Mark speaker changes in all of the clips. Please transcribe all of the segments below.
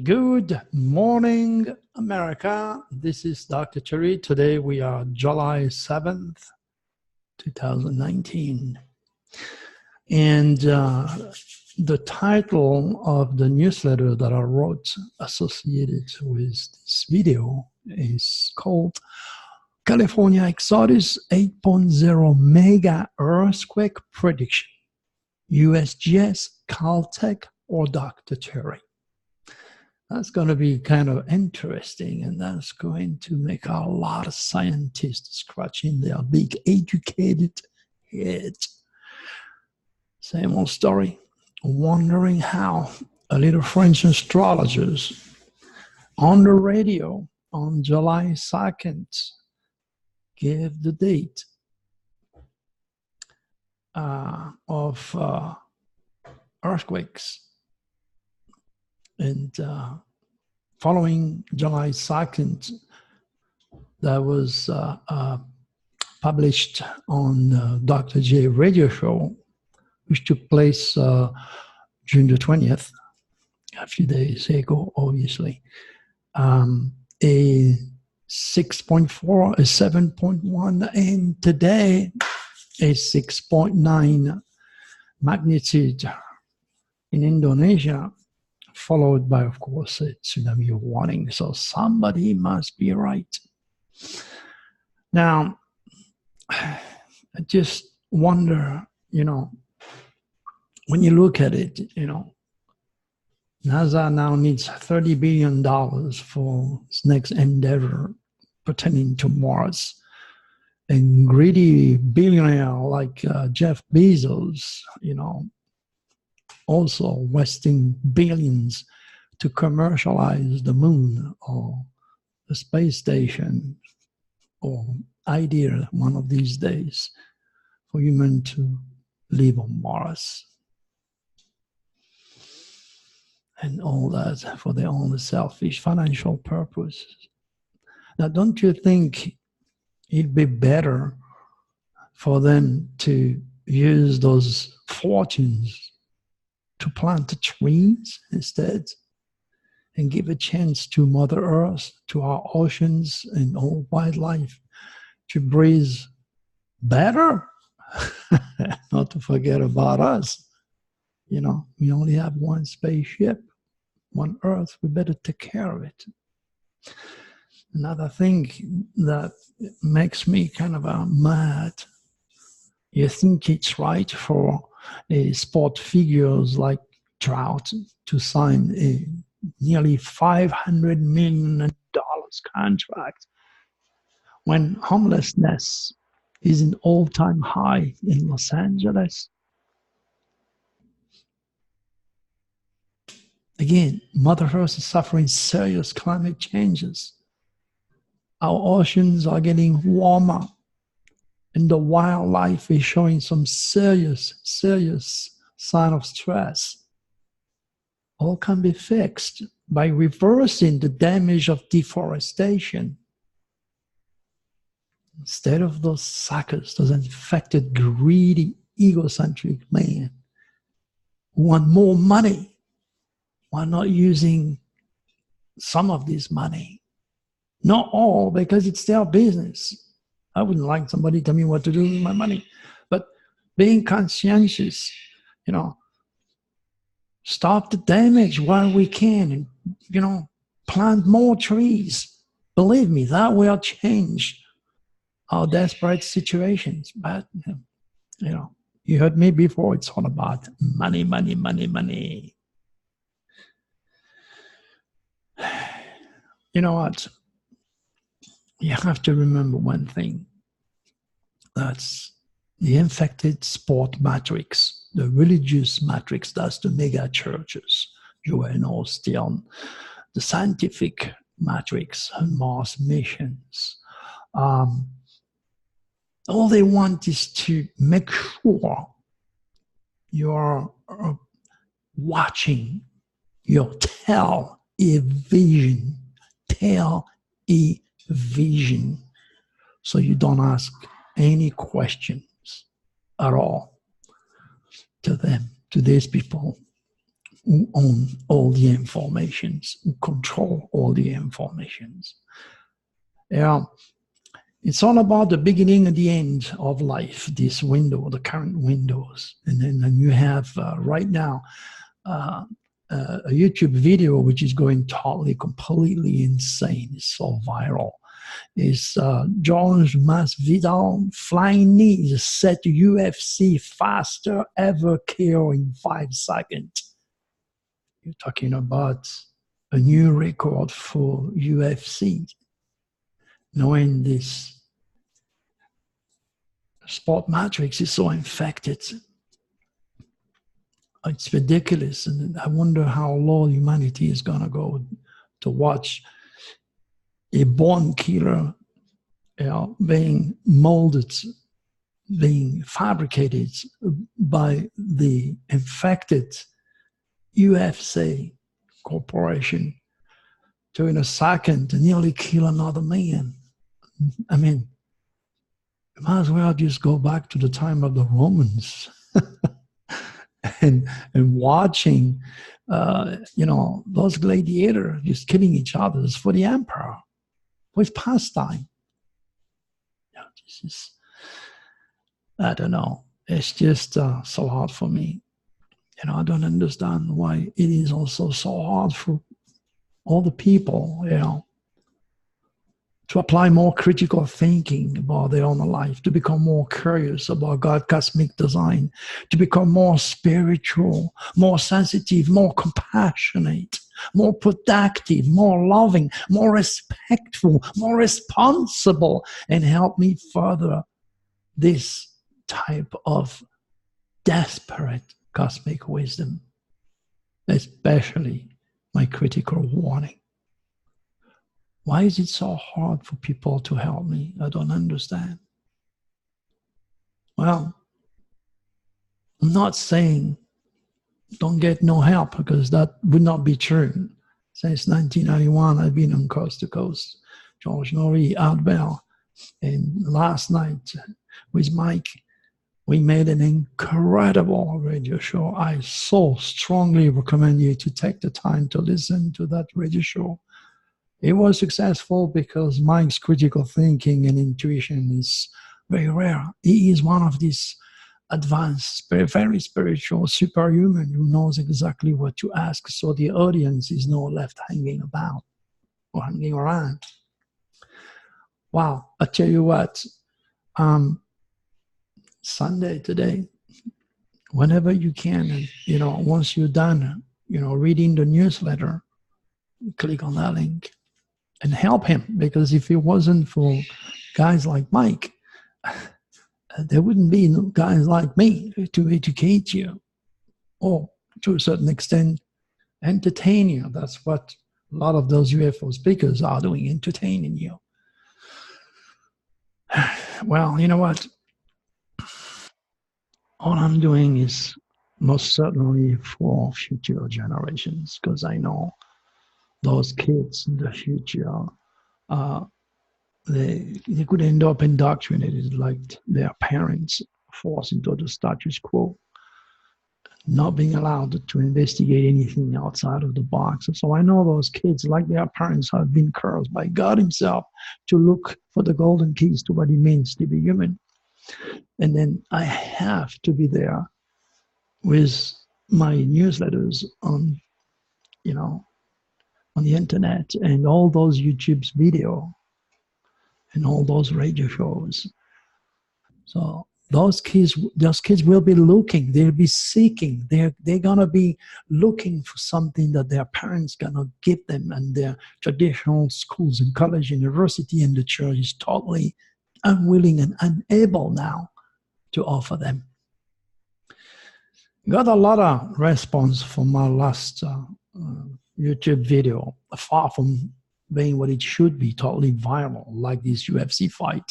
Speaker 1: Good morning, America. This is Dr. Turi. Today we are July 7th, 2019. And the title of the newsletter that I wrote associated with this video is called California Exodus 8.0 Mega Earthquake Prediction, USGS, CALTECH, or Dr. Turi. That's going to be kind of interesting, and that's going to make a lot of scientists scratching their big educated heads. Same old story, wondering how a little French astrologers on the radio on July 2nd gave the date of earthquakes. And following July 2nd, that was published on Dr. J radio show, which took place June the 20th, a few days ago, obviously. A 6.4, a 7.1, and today a 6.9 magnitude in Indonesia, followed by, of course, a tsunami warning. So somebody must be right. Now, I just wonder, when you look at it, NASA now needs $30 billion for its next endeavor pertaining to Mars. And greedy billionaire like Jeff Bezos, also wasting billions to commercialize the moon or the space station, or idea one of these days for human to live on Mars. And all that for their own selfish financial purposes. Now, don't you think it'd be better for them to use those fortunes to plant trees instead and give a chance to Mother Earth, to our oceans and all wildlife to breathe better? Not to forget about us. We only have one spaceship, one Earth. We better take care of it. Another thing that makes me kind of mad, you think it's right for sport figures like Trout to sign a nearly $500 million contract when homelessness is an all-time high in Los Angeles? Again, Mother Earth is suffering serious climate changes. Our oceans are getting warmer, and the wildlife is showing some serious sign of stress. All can be fixed by reversing the damage of deforestation. Instead of those suckers, those infected, greedy, egocentric men who want more money, why not using some of this money? Not all, because it's their business. I wouldn't like somebody to tell me what to do with my money. But being conscientious, stop the damage while we can, and, plant more trees. Believe me, that will change our desperate situations. But, you heard me before, it's all about money, money, money, money. You know what? You have to remember one thing. That's the infected sport matrix, the religious matrix. That's the mega churches, Joel Osteen, the scientific matrix, and Mars missions. All they want is to make sure you're watching your television, so you don't ask any questions at all to them, to these people. who own all the informations, who control all the informations. Yeah, it's all about the beginning and the end of life, this window, the current windows. And then you have right now a YouTube video which is going totally, completely insane. It's so viral. Is George Masvidal flying knees set UFC faster ever KO in 5 seconds. You're talking about a new record for UFC. Knowing this sport matrix is so infected, it's ridiculous. And I wonder how low humanity is going to go to watch a born killer being molded, being fabricated by the infected UFC corporation to, in a second, nearly kill another man. I mean, you might as well just go back to the time of the Romans and watching, those gladiators just killing each other for the emperor, with pastime. This is, I don't know. It's just so hard for me. I don't understand why it is also so hard for all the people, to apply more critical thinking about their own life, to become more curious about God's cosmic design, to become more spiritual, more sensitive, more compassionate, more productive, more loving, more respectful, more responsible, and help me further this type of desperate cosmic wisdom, especially my critical warning. Why is it so hard for people to help me? I don't understand. Well, I'm not saying don't get no help, because that would not be true. Since 1991, I've been on Coast to Coast, George Nori, Albert, and last night with Mike, we made an incredible radio show. I so strongly recommend you to take the time to listen to that radio show. It was successful because Mike's critical thinking and intuition is very rare. He is one of these advanced, very spiritual, superhuman who knows exactly what to ask, so the audience is not left hanging about or hanging around. Wow, I tell you what, Sunday today, whenever you can, once you're done, reading the newsletter, click on that link and help him, because if it wasn't for guys like Mike, there wouldn't be guys like me to educate you, or to a certain extent, entertain you. That's what a lot of those UFO speakers are doing, entertaining you. Well, you know what? All I'm doing is most certainly for future generations, because I know those kids in the future, they could end up indoctrinated like their parents, forced into the status quo, not being allowed to investigate anything outside of the box. So I know those kids, like their parents, have been cursed by God himself to look for the golden keys to what it means to be human. And then I have to be there with my newsletters on, on the internet, and all those YouTube's video and all those radio shows. So those kids will be looking, they'll be seeking, they're gonna be looking for something that their parents gonna give them, and their traditional schools and college, university, and the church is totally unwilling and unable now to offer them. Got a lot of response from my last YouTube video, far from being what it should be, totally viral, like this UFC fight.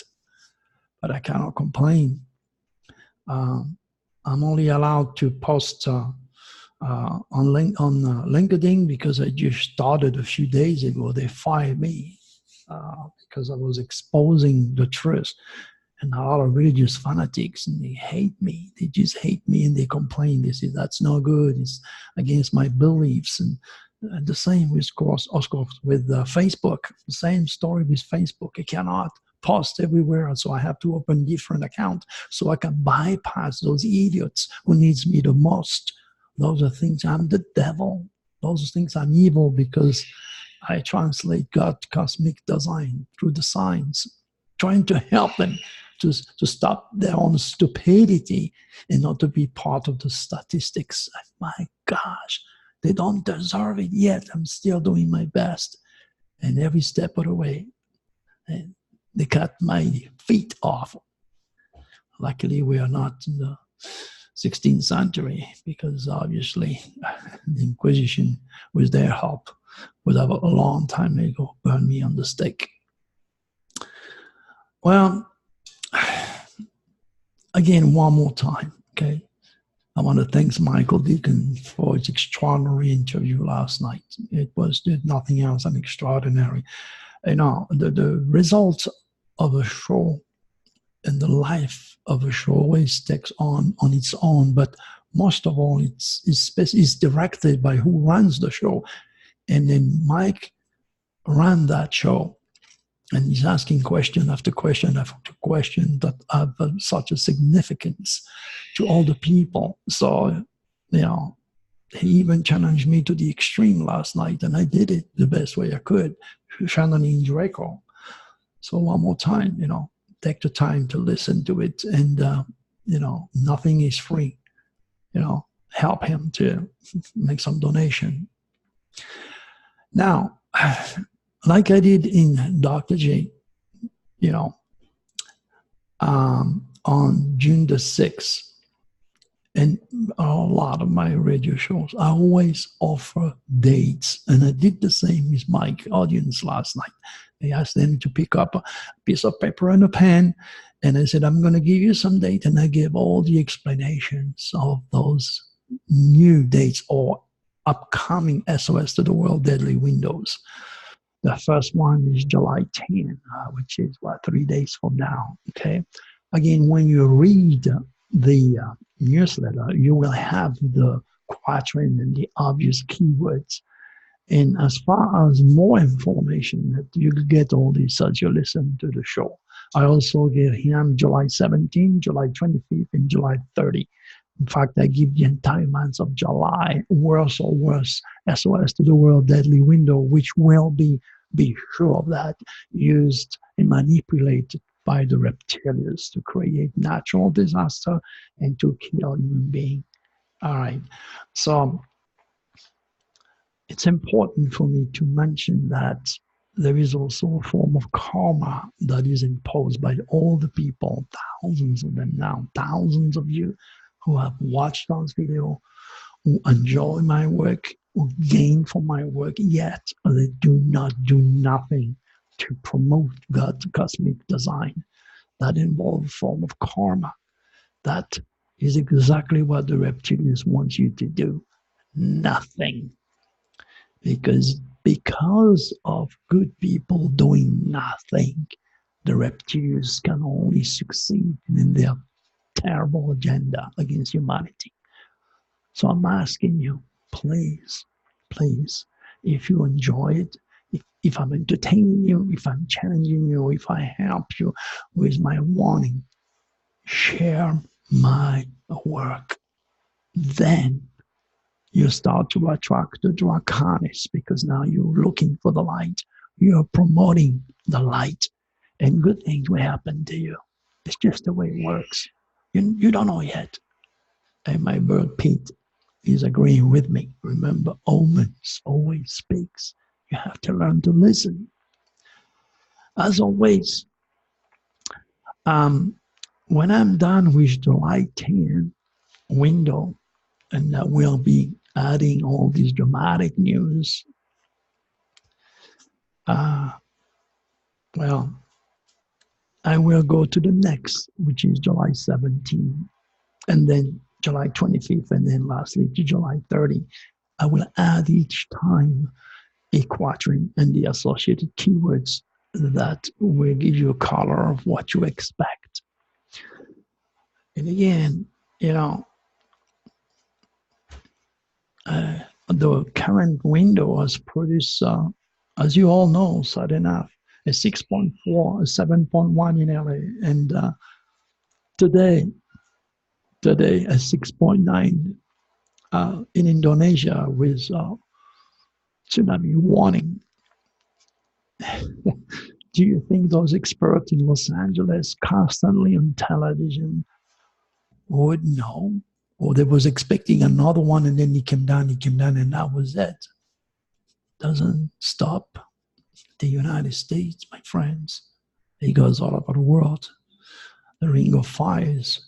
Speaker 1: But I cannot complain. I'm only allowed to post on LinkedIn because I just started a few days ago. They fired me because I was exposing the truth. and a lot of religious fanatics, and they hate me. They just hate me, and they complain. They say that's no good. It's against my beliefs. And the same with, of course, with Facebook. The same story with Facebook. I cannot post everywhere, so I have to open different accounts so I can bypass those idiots who needs me the most. Those are things. I'm the devil. Those are things. I'm evil because I translate God cosmic design through the signs, trying to help them to stop their own stupidity and not to be part of the statistics. My gosh, they don't deserve it yet. I'm still doing my best. And every step of the way, and they cut my feet off. Luckily, we are not in the 16th century, because obviously the Inquisition, with their help, would have a long time ago burned me on the stake. Well, again, one more time, okay? I want to thank Michael Deacon for his extraordinary interview last night. It was nothing else than extraordinary. You know, the results of a show and the life of a show always takes on its own, but most of all, it's directed by who runs the show. And then Mike ran that show, and he's asking question after question after question that have such a significance to all the people. So, you know, he even challenged me to the extreme last night, and I did it the best way I could, channeling Draco. So one more time, you know, take the time to listen to it, and, you know, nothing is free. You know, help him to make some donation. Now, like I did in Dr. J, you know, on June the 6th, and a lot of my radio shows, I always offer dates. And I did the same with my audience last night. I asked them to pick up a piece of paper and a pen, and I said, I'm going to give you some date, and I gave all the explanations of those new dates or upcoming SOS to the World Deadly Windows. The first one is July 10, which is, 3 days from now, okay? Again, when you read the newsletter, you will have the quatrain and the obvious keywords. And as far as more information, that you get all this as you listen to the show. I also give him July 17, July 25th, and July 30. In fact, I give the entire month of July, worse or worse, SOS to the World Deadly Window, which will be sure of that, used and manipulated by the reptilians to create natural disaster and to kill human beings. All right. So it's important for me to mention that there is also a form of karma that is imposed by all the people, thousands of them now, thousands of you who have watched this video, who enjoy my work, who gain from my work, yet they do not do nothing to promote God's cosmic design. That involves a form of karma. That is exactly what the reptilians want you to do. Nothing. Because of good people doing nothing, the reptilians can only succeed in their terrible agenda against humanity. So I'm asking you, please, if you enjoy it, if I'm entertaining you, if I'm challenging you, if I help you with my warning, share my work. Then you start to attract the draconics, because now you're looking for the light. You're promoting the light, and good things will happen to you. It's just the way it works. You don't know yet. And my bird Pete is agreeing with me. Remember, omens always speaks. You have to learn to listen. As always, when I'm done with July 10 window, and that will be adding all these dramatic news, well, I will go to the next, which is July 17, and then July 25th, and then lastly to July 30. I will add each time a quatrain and the associated keywords that will give you a color of what you expect. And again, you know, the current window has produced, as you all know, sad enough, a 6.4, a 7.1 in LA, and today, a 6.9 in Indonesia with tsunami warning. Do you think those experts in Los Angeles constantly on television would know? Or they was expecting another one and then he came down, and that was it. Doesn't stop the United States, my friends. It goes all over the world. The ring of fire is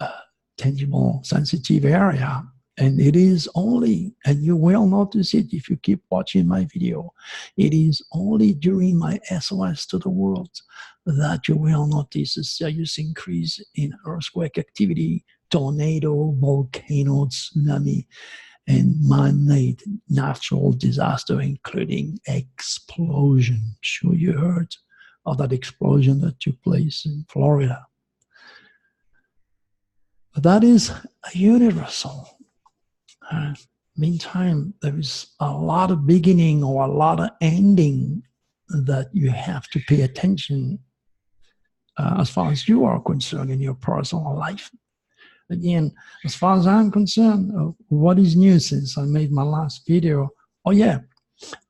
Speaker 1: a tangible, sensitive area. And it is only, and you will notice it if you keep watching my video, it is only during my SOS to the world that you will notice a serious increase in earthquake activity, tornado, volcano, tsunami, and man-made natural disaster, including explosion. Sure you heard of that explosion that took place in Florida. But that is universal. Meantime, there is a lot of beginning or a lot of ending that you have to pay attention as far as you are concerned in your personal life. Again, as far as I'm concerned, what is new since I made my last video? Oh yeah,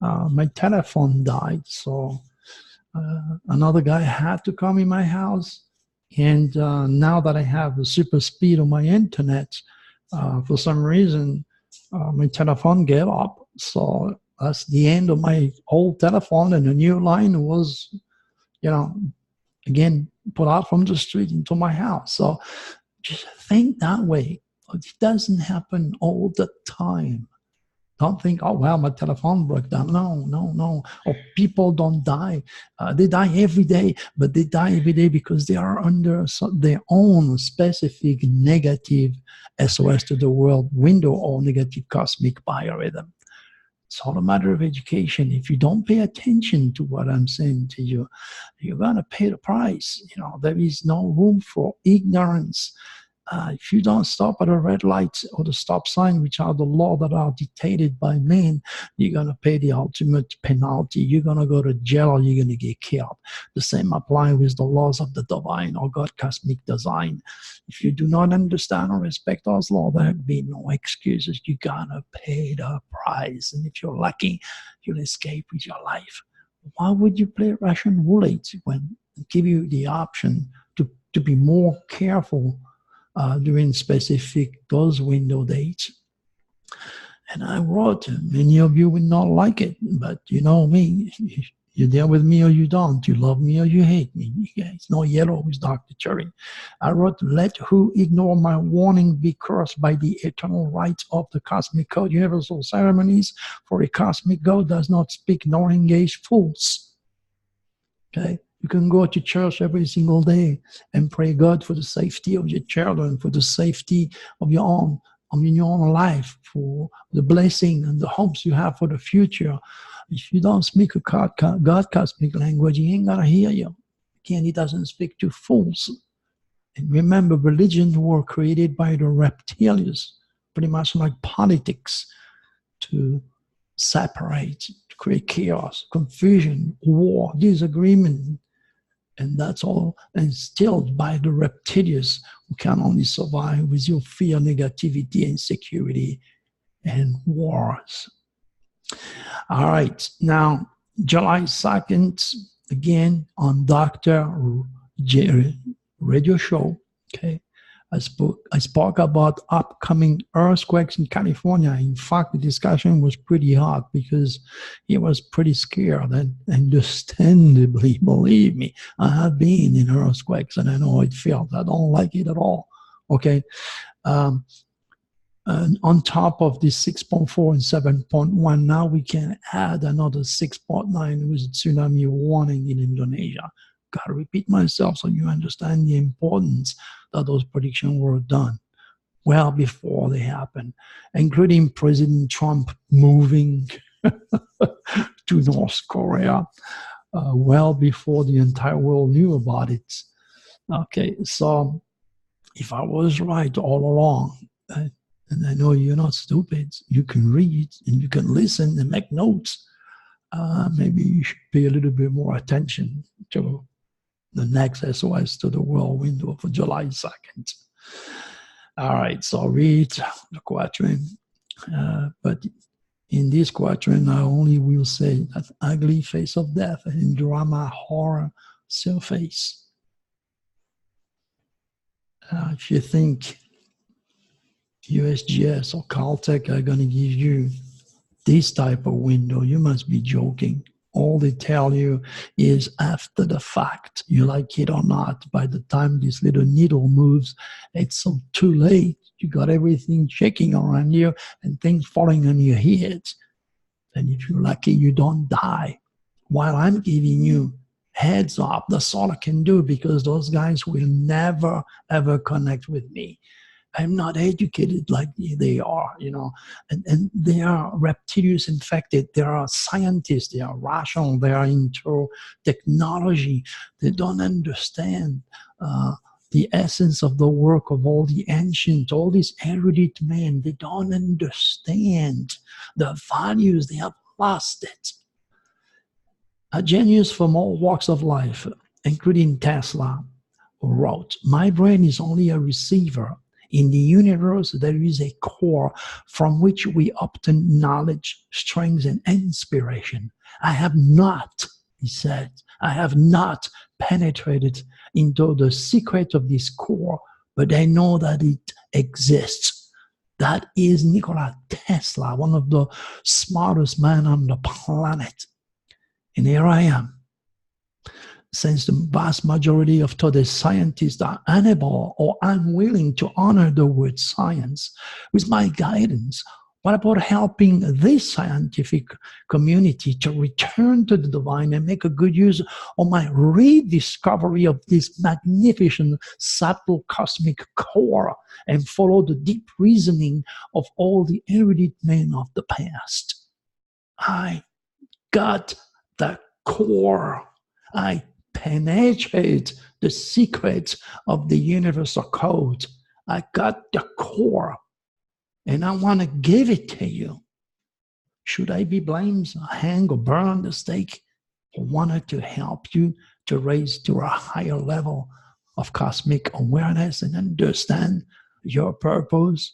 Speaker 1: my telephone died, so another guy had to come in my house. And now that I have the super speed on my internet, for some reason, my telephone gave up. So that's the end of my old telephone, and a new line was, you know, again, put out from the street into my house. So just think that way. It doesn't happen all the time. Don't think, oh, well, my telephone broke down. No. Or people don't die. They die every day, but they die every day because they are under their own specific negative SOS to the world window or negative cosmic biorhythm. It's all a matter of education. If you don't pay attention to what I'm saying to you, you're going to pay the price. You know, there is no room for ignorance. If you don't stop at a red light or the stop sign, which are the laws that are dictated by men, you're going to pay the ultimate penalty. You're going to go to jail or you're going to get killed. The same applies with the laws of the divine or God cosmic design. If you do not understand or respect those laws, there'll be no excuses. You're going to pay the price. And if you're lucky, you'll escape with your life. Why would you play Russian roulette when it give you the option to be more careful during specific those window dates? And I wrote, many of you will not like it, but you know me, you're there with me or you don't, you love me or you hate me. It's no yellow with Dr.Turi. I wrote, let who ignore my warning be cursed by the eternal rights of the cosmic code, universal ceremonies, for a cosmic God does not speak nor engage fools. Okay? You can go to church every single day and pray God for the safety of your children, for the safety of your own life, for the blessing and the hopes you have for the future. If you don't speak a God cosmic language, he ain't gonna hear you. Again, he doesn't speak to fools. And remember, religions were created by the reptilians, pretty much like politics, to separate, to create chaos, confusion, war, disagreement. And that's all instilled by the reptilians who can only survive with your fear, negativity, insecurity, and wars. All right. Now, July 2nd, again, on Dr. J radio show, okay, I spoke about upcoming earthquakes in California. In fact, the discussion was pretty hot because he was pretty scared, and understandably, believe me, I have been in earthquakes and I know how it feels. I don't like it at all, okay? And on top of this 6.4 and 7.1, now we can add another 6.9 with tsunami warning in Indonesia. Got to repeat myself so you understand the importance that those predictions were done well before they happened, including President Trump moving to North Korea well before the entire world knew about it. Okay, so if I was right all along, and I know you're not stupid, you can read and you can listen and make notes, maybe you should pay a little bit more attention to the next SOS to the world window for July 2nd. All right, so I'll read the quatrain. But in this quatrain, I only will say that ugly face of death and drama horror surface. If you think USGS or CALTECH are going to give you this type of window, you must be joking. All they tell you is after the fact, you like it or not. By the time this little needle moves, it's so too late. You got everything shaking around you and things falling on your head. And if you're lucky, you don't die. While I'm giving you heads up, that's all I can do, because those guys will never, ever connect with me. I'm not educated like they are, you know, and they are reptilians infected. They are scientists. They are rational. They are into technology. They don't understand the essence of the work of all the ancient, all these erudite men. They don't understand the values. They have lost it. A genius from all walks of life, including Tesla, wrote, "My brain is only a receiver. In the universe, there is a core from which we obtain knowledge, strength, and inspiration. I have not," he said, "I have not penetrated into the secret of this core, but I know that it exists." That is Nikola Tesla, one of the smartest men on the planet. And here I am. Since the vast majority of today's scientists are unable or unwilling to honor the word science, with my guidance, what about helping this scientific community to return to the divine and make a good use of my rediscovery of this magnificent, subtle cosmic core and follow the deep reasoning of all the erudite men of the past? I got the core. I penetrate the secrets of the universal code. I got the core, and I want to give it to you. Should I be blamed, hang, or burn on the stake? I wanted to help you to raise to a higher level of cosmic awareness and understand your purpose.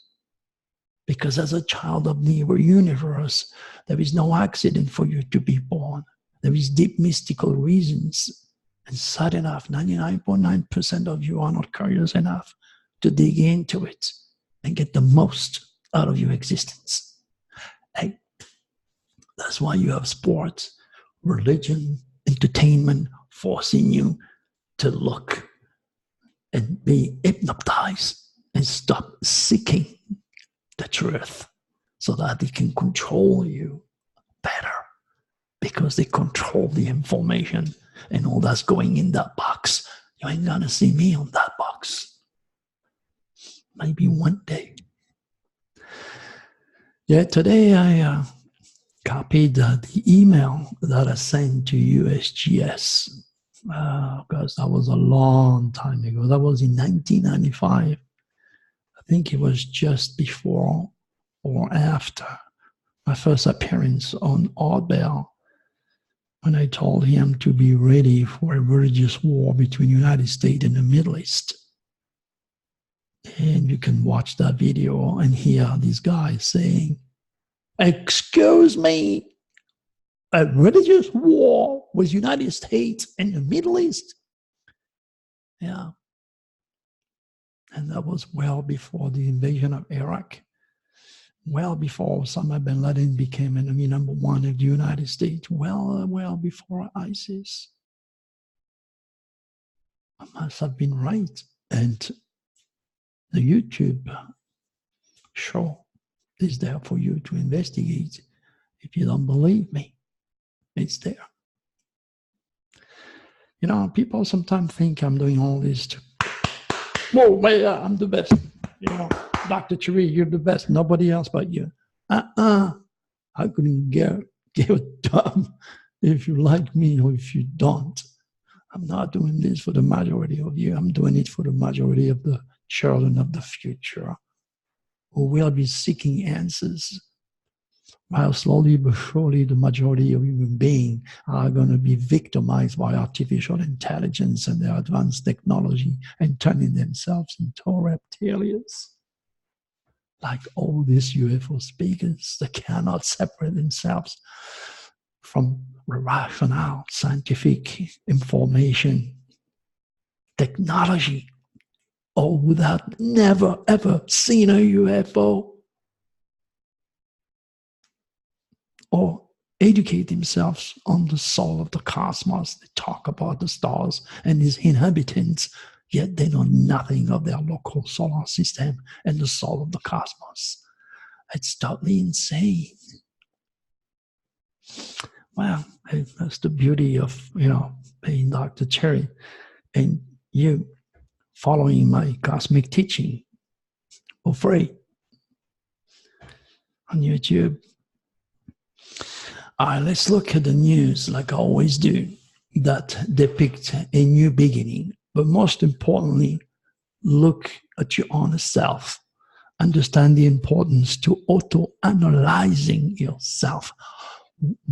Speaker 1: Because as a child of the universe, there is no accident for you to be born. There is deep mystical reasons. And sad enough, 99.9% of you are not curious enough to dig into it and get the most out of your existence. Hey, that's why you have sports, religion, entertainment forcing you to look and be hypnotized and stop seeking the truth so that they can control you better, because they control the information and all that's going in that box. You ain't gonna see me on that box. Maybe one day. Yeah, today I copied the email that I sent to USGS, because that was a long time ago. That was in 1995. I think it was just before or after my first appearance on Art Bell, when I told him to be ready for a religious war between the United States and the Middle East. And you can watch that video and hear this guy saying, "Excuse me, a religious war with the United States and the Middle East?" Yeah. And that was well before the invasion of Iraq. Well before Osama bin Laden became enemy number one of the United States, well before ISIS. I must have been right. And the YouTube show is there for you to investigate. If you don't believe me, it's there. You know, people sometimes think I'm doing all this to, whoa, yeah, I'm the best. You know, Dr.Turi, you're the best. Nobody else but you. I couldn't give a damn if you like me or if you don't. I'm not doing this for the majority of you. I'm doing it for the majority of the children of the future who will be seeking answers. While slowly but surely the majority of human beings are going to be victimized by artificial intelligence and their advanced technology and turning themselves into reptilians. Like all these UFO speakers, they cannot separate themselves from rational scientific information, technology, or without never ever seen a UFO. Or educate themselves on the soul of the cosmos. They talk about the stars and its inhabitants, yet they know nothing of their local solar system and the soul of the cosmos. It's totally insane. Well, that's the beauty of, being Dr. Turi and you following my cosmic teaching for free on YouTube. All right, let's look at the news like I always do that depict a new beginning. But most importantly, look at your own self. Understand the importance to auto-analyzing yourself.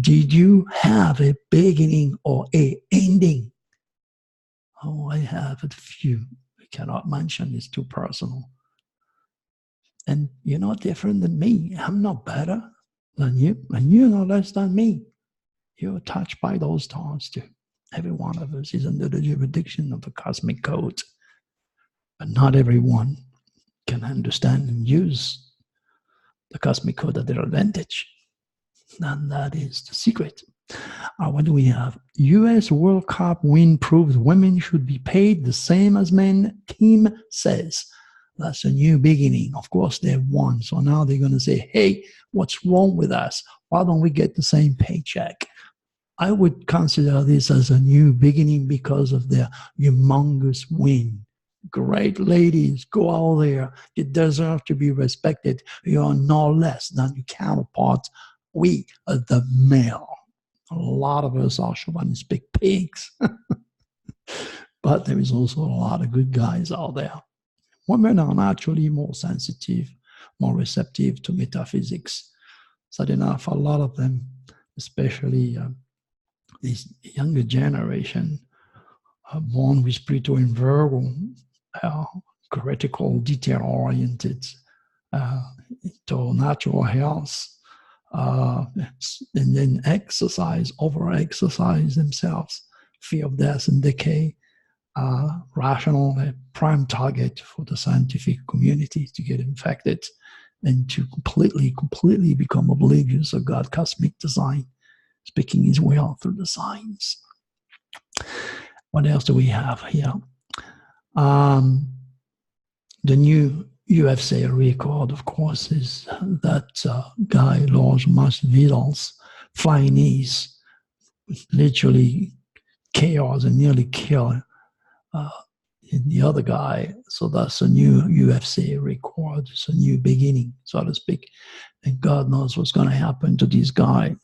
Speaker 1: Did you have a beginning or a ending? Oh, I have a few. I cannot mention, it's too personal. And you're not different than me. I'm not better than you, and you're no less than me. You're touched by those stars too. Every one of us is under the jurisdiction of the cosmic code. But not everyone can understand and use the cosmic code at their advantage. And that is the secret. What do we have? US World Cup win proves women should be paid the same as men, team says. That's a new beginning. Of course, they won. So now they're going to say, hey, what's wrong with us? Why don't we get the same paycheck? I would consider this as a new beginning because of their humongous win. Great ladies, go out there. You deserve to be respected. You are no less than your counterparts. We are the male. A lot of us are chauvinistic pigs. But there is also a lot of good guys out there. Women are naturally more sensitive, more receptive to metaphysics. So enough, a lot of them, especially this younger generation, are born with Pluto in Virgo, critical, detail-oriented, to natural health, and then exercise, over-exercise themselves, fear of death and decay, rational, prime target for the scientific community to get infected and to completely become oblivious of God's cosmic design, speaking his will through the signs. What else do we have here? The new UFC record, of course, is that guy, Lord Masvidal's flying knees, literally chaos and nearly killed the other guy. So that's a new UFC record. It's a new beginning, so to speak. And God knows what's going to happen to this guy,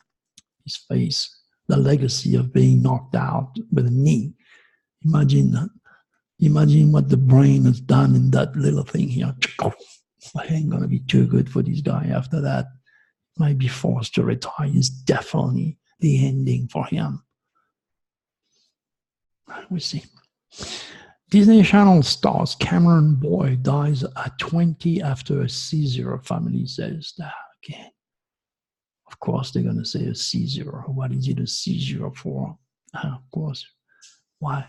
Speaker 1: his face, the legacy of being knocked out with a knee. Imagine what the brain has done in that little thing here. It ain't going to be too good for this guy after that. Might be forced to retire. It's definitely the ending for him. We'll see. Disney Channel stars Cameron Boy dies at 20 after a seizure, family says. Again, of course, they're going to say a seizure. What is it a seizure for? Of course. Why?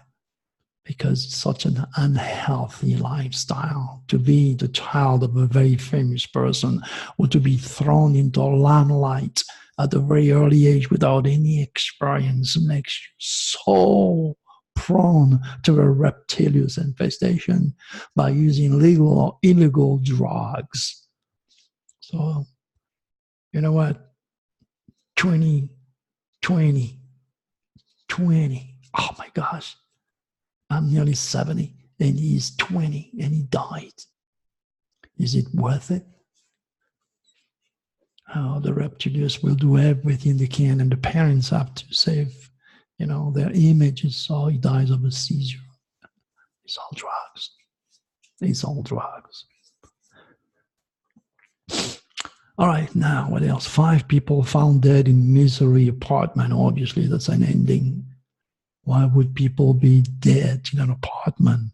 Speaker 1: Because it's such an unhealthy lifestyle to be the child of a very famous person or to be thrown into limelight at a very early age without any experience makes you so prone to a reptilian infestation by using legal or illegal drugs. So, you know what? 20. Oh my gosh. I'm nearly 70 and he's 20 and he died. Is it worth it? Oh, the reptilians will do everything they can and the parents have to save, their images, so he dies of a seizure. It's all drugs. It's all drugs. All right, now what else? 5 people found dead in misery apartment. Obviously, that's an ending. Why would people be dead in an apartment?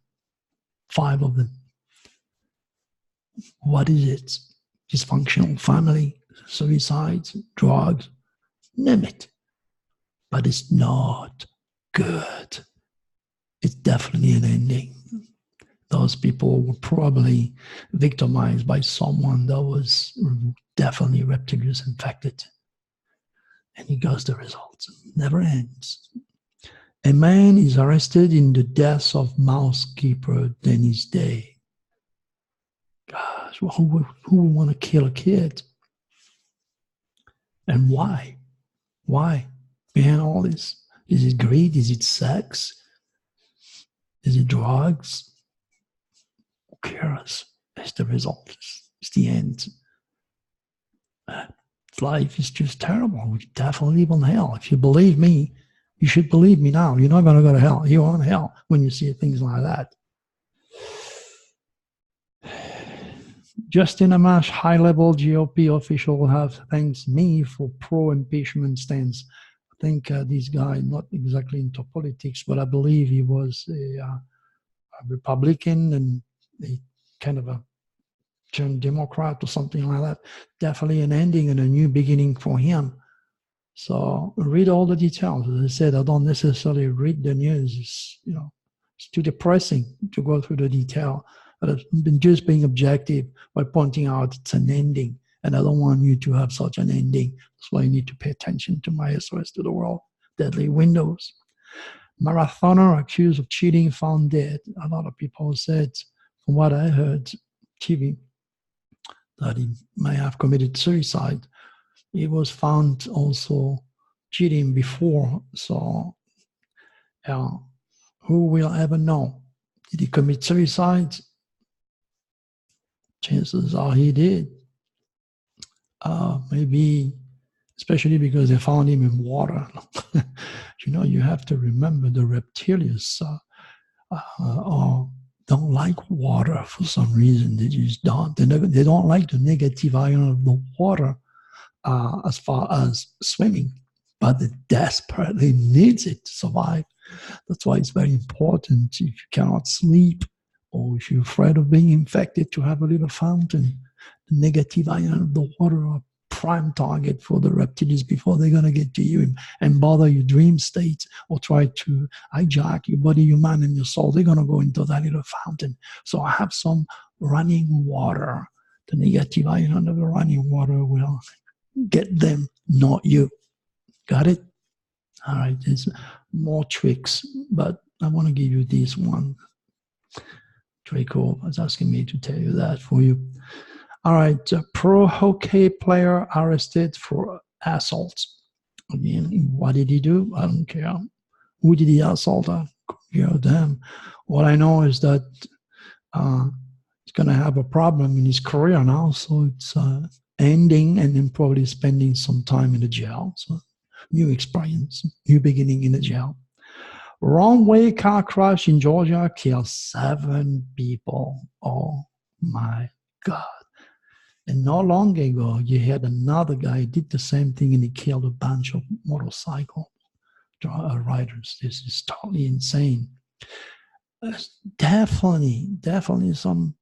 Speaker 1: 5 of them. What is it? Dysfunctional family, suicides, drugs, name it. But it's not good. It's definitely an ending. Those people were probably victimized by someone that was definitely reptilius infected. And he goes the results. It never ends. A man is arrested in the death of mousekeeper Dennis Day. Gosh, who would want to kill a kid? And why? Why? Behind all this? Is it greed? Is it sex? Is it drugs? Who cares? It's the result. It's the end. Life is just terrible. We definitely live on hell. If you believe me, you should believe me now. You're not going to go to hell. You're on hell when you see things like that. Justin Amash, high-level GOP official, have thanked me for pro-impeachment stance. I think this guy, not exactly into politics, but I believe he was a Republican and a kind of a turned Democrat or something like that. Definitely an ending and a new beginning for him. So read all the details. As I said, I don't necessarily read the news. It's too depressing to go through the detail. But I've been just being objective by pointing out it's an ending. And I don't want you to have such an ending. That's why you need to pay attention to my SOS to the world. Deadly Windows. Marathoner accused of cheating found dead. A lot of people said, from what I heard, TV, that he may have committed suicide. He was found also cheating before. So who will ever know? Did he commit suicide? Chances are he did. Maybe, especially because they found him in water. You have to remember the reptilians don't like water for some reason. They just don't. They don't like the negative ion of the water as far as swimming, but they desperately needs it to survive. That's why it's very important, if you cannot sleep or if you're afraid of being infected, to have a little fountain. The negative ion of the water are prime target for the reptiles before they're going to get to you and bother your dream state or try to hijack your body, your mind, and your soul. They're going to go into that little fountain. So I have some running water. The negative ion of the running water will get them, not you. Got it? All right, there's more tricks, but I want to give you this one. Draco was asking me to tell you that for you. All right, a pro hockey player arrested for assault. Again, what did he do? I don't care. Who did he assault? Damn. What I know is that he's going to have a problem in his career now, so it's ending and then probably spending some time in the jail. So new experience, new beginning in the jail. Wrong way car crash in Georgia killed 7 people. Oh my God. And not long ago, you had another guy did the same thing and he killed a bunch of motorcycle riders. This is totally insane. There's definitely some,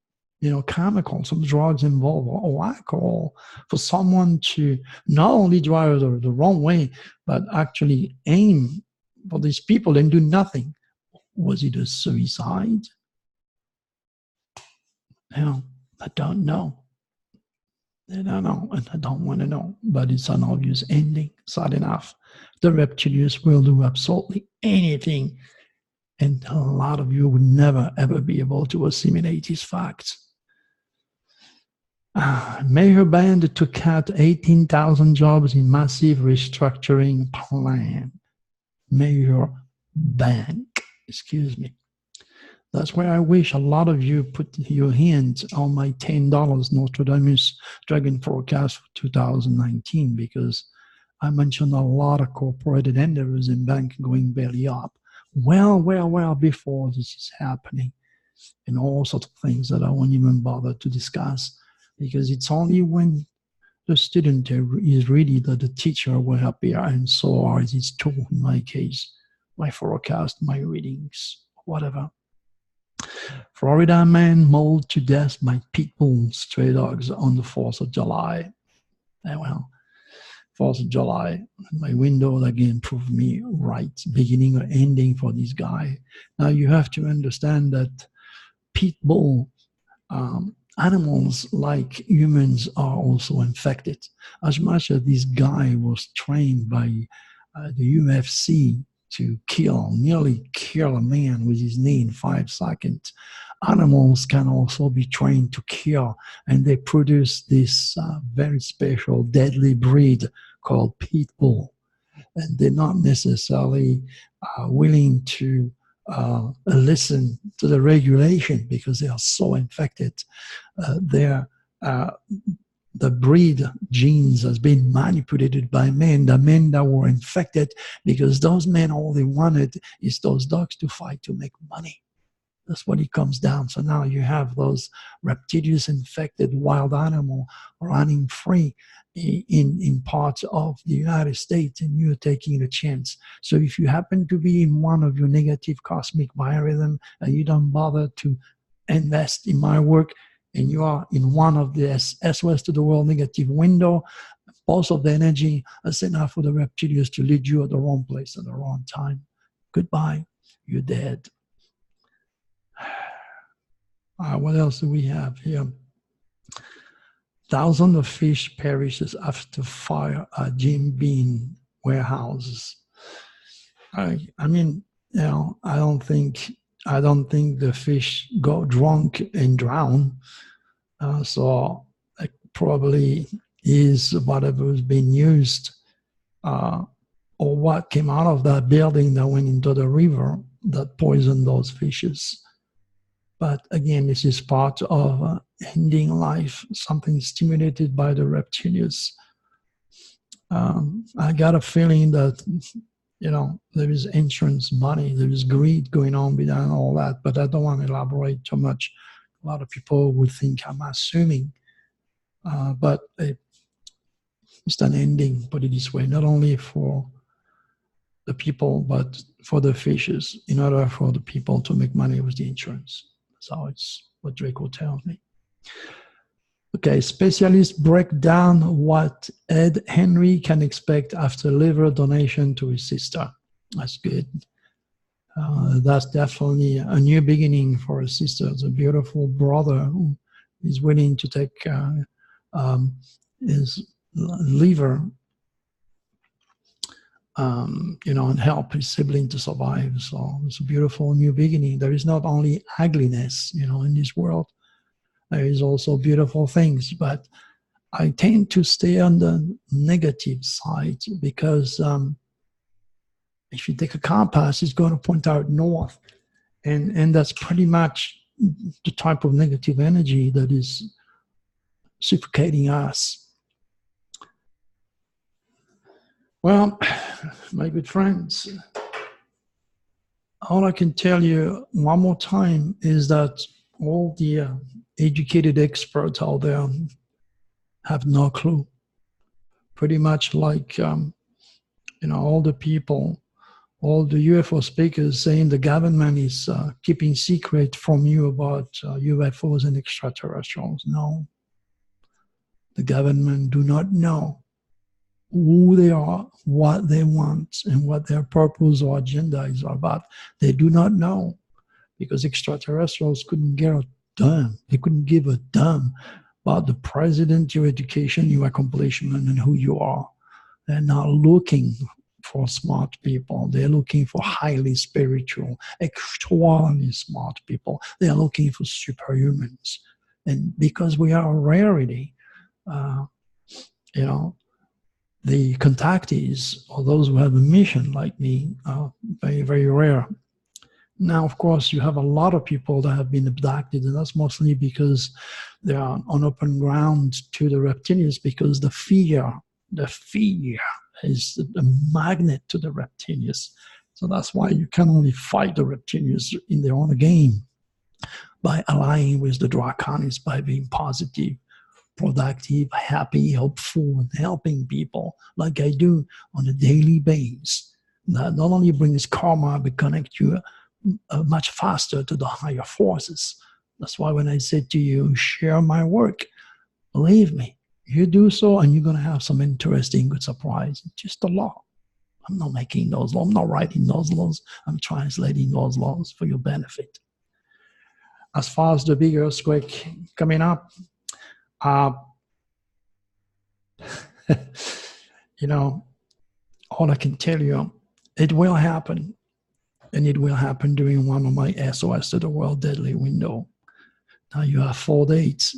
Speaker 1: chemical, some drugs involved or alcohol for someone to not only drive the wrong way, but actually aim for these people and do nothing. Was it a suicide? I don't know. I don't know, and I don't want to know, but it's an obvious ending. Sad enough. The reptilians will do absolutely anything, and a lot of you would never, ever be able to assimilate these facts. Mayor banned to cut 18,000 jobs in massive restructuring plan. Mayor Bank, excuse me. That's where I wish a lot of you put your hands on my $10 Notre Dame Dragon Forecast for 2019, because I mentioned a lot of corporate endeavors and bank going belly up. Well, before this is happening. and all sorts of things that I won't even bother to discuss, because it's only when the student is ready that the teacher will appear, and so are these two, in my case, my forecast, my readings, whatever. Florida man mauled to death by pit bull stray dogs on the 4th of July. Well, 4th of July, my window again proved me right, beginning or ending for this guy. Now you have to understand that pit bull animals like humans are also infected. As much as this guy was trained by the UFC to nearly kill a man with his knee in 5 seconds, animals can also be trained to kill, and they produce this very special deadly breed called pit bull. And they're not necessarily willing to listen to the regulation because they are so infected. The breed genes has been manipulated by men, the men that were infected, because those men, all they wanted is those dogs to fight to make money. That's what it comes down. So now you have those reptilious infected wild animal running free in parts of the United States, and you're taking a chance. So if you happen to be in one of your negative cosmic biorhythm and you don't bother to invest in my work, and you are in one of the SOS to the world negative window, pulse of the energy, that's enough for the reptilians to lead you at the wrong place at the wrong time. Goodbye, you're dead. What else do we have here? Thousands of fish perishes after fire at Jim Beam warehouses. I mean, you know, I don't think the fish go drunk and drown. So it probably is whatever has been used or what came out of that building that went into the river that poisoned those fishes. But again, this is part of ending life, something stimulated by the reptilians. I got a feeling that, you know, there is insurance money, there is greed going on behind all that, but I don't want to elaborate too much. A lot of people would think I'm assuming, but it's an ending, put it this way, not only for the people, but for the fishes, in order for the people to make money with the insurance. So it's what Draco tells me. Okay, specialists break down what Ed Henry can expect after liver donation to his sister. That's good. That's definitely a new beginning for his sister. It's a beautiful brother who is willing to take his liver, you know, and help his sibling to survive. So it's a beautiful new beginning. There is not only ugliness, you know, in this world. There is also beautiful things, but I tend to stay on the negative side because if you take a compass, it's going to point out north, and that's pretty much the type of negative energy that is suffocating us. Well, my good friends, all I can tell you one more time is that all the educated experts out there have no clue. Pretty much like, you know, all the people, all the UFO speakers saying the government is keeping secret from you about UFOs and extraterrestrials. No, the government do not know who they are, what they want, and what their purpose or agenda is about. They do not know, because extraterrestrials couldn't give a damn. They couldn't give a damn about the president, your education, your accomplishment, and who you are. They're not looking for smart people. They're looking for highly spiritual, extraordinarily smart people. They're looking for superhumans. And because we are a rarity, you know, the contactees, or those who have a mission like me, are very, very rare. Now, of course, you have a lot of people that have been abducted, and that's mostly because they are on open ground to the reptilians, because the fear is the magnet to the reptilians. So that's why you can only fight the reptilians in their own game. by aligning with the Draconics, by being positive, productive, happy, helpful, and helping people like I do on a daily basis. That not only brings karma, but connect you much faster to the higher forces. That's why when I said to you, share my work, believe me, you do so and you're going to have some interesting good surprise. Just a law. I'm not making those laws. I'm not writing those laws. I'm translating those laws for your benefit. As far as the big earthquake coming up, you know, all I can tell you, it will happen. And it will happen during one of my SOS to the World Deadly Window. Now you have 4 dates.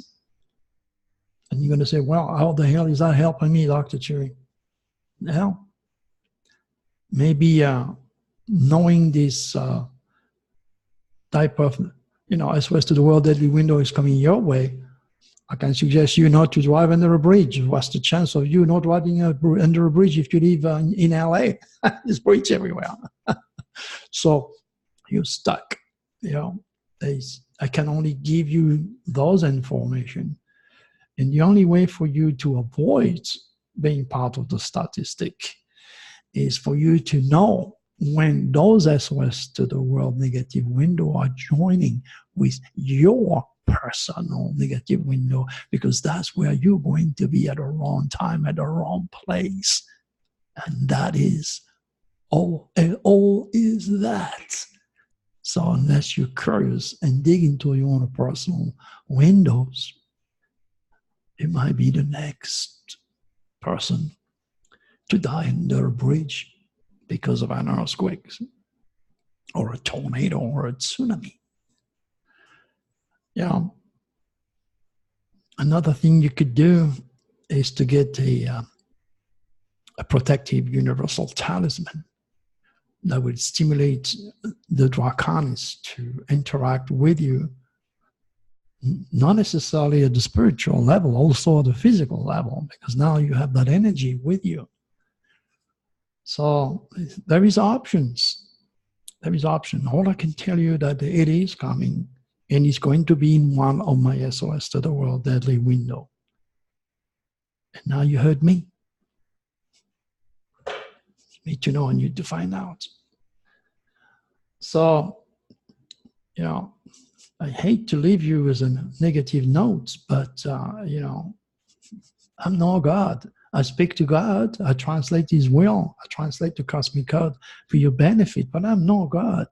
Speaker 1: And you're going to say, well, how the hell is that helping me, Dr. Turi? Well, maybe knowing this type of, SOS to the World Deadly Window is coming your way, I can suggest you not to drive under a bridge. What's the chance of you not driving under a bridge if you live in LA? There's bridge everywhere. So you're stuck. I can only give you those information. And the only way for you to avoid being part of the statistic is for you to know when those SOS to the world negative window are joining with your personal negative window, because that's where you're going to be at the wrong time, at the wrong place. And that is all is that. So unless you're curious and dig into your own personal windows, it might be the next person to die under a bridge because of an earthquake or a tornado or a tsunami. Another thing you could do is to get a protective universal talisman that would stimulate the Draconics to interact with you, not necessarily at the spiritual level, also at the physical level, because now you have that energy with you. So there is options. There is option. All I can tell you that it is coming, and it's going to be in one of my SOS to the World Deadly Window. And now you heard me. Me to know and you to find out. So, I hate to leave you with a negative note, but, I'm no God. I speak to God. I translate His will. I translate the cosmic code for your benefit, but I'm no God.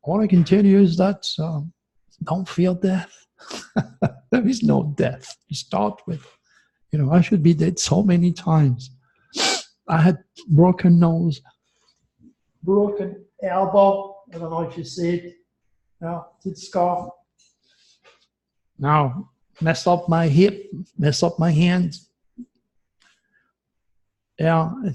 Speaker 1: All I can tell you is that don't fear death. There is no death to start with. I should be dead so many times. I had broken nose, broken elbow. I don't know if you see it. It's scar. Now, messed up my hip, messed up my hand. And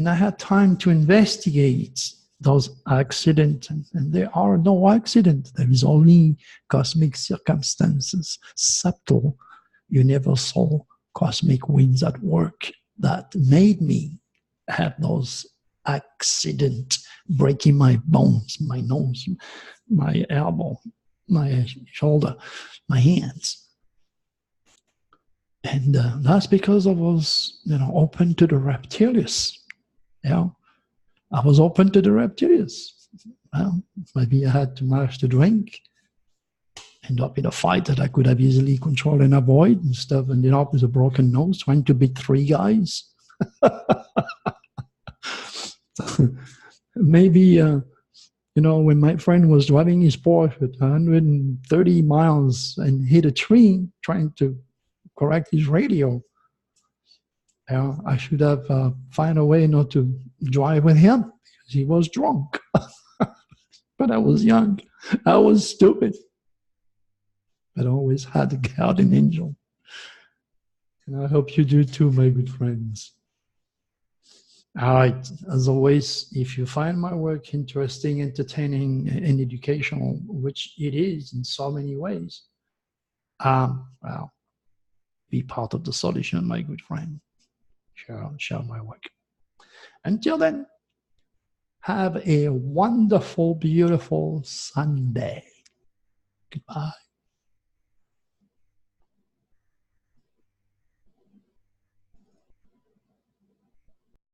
Speaker 1: I had time to investigate those accidents, and there are no accidents. There is only cosmic circumstances, subtle, universal cosmic winds at work that made me have those accidents, breaking my bones, my nose, my elbow, my shoulder, my hands. And that's because I was, open to the reptilians. I was open to the reptilians. Well, maybe I had too much to drink. End up in a fight that I could have easily controlled and avoid, instead of ending up with a broken nose, trying to beat 3 guys. Maybe, when my friend was driving his Porsche at 130 miles and hit a tree trying to correct his radio, I should have found a way not to drive with him because he was drunk. But I was young. I was stupid. But I always had a guardian angel. And I hope you do too, my good friends. All right. As always, if you find my work interesting, entertaining, and educational, which it is in so many ways, well, be part of the solution, my good friend. Share my work. Until then, have a wonderful, beautiful Sunday. Goodbye.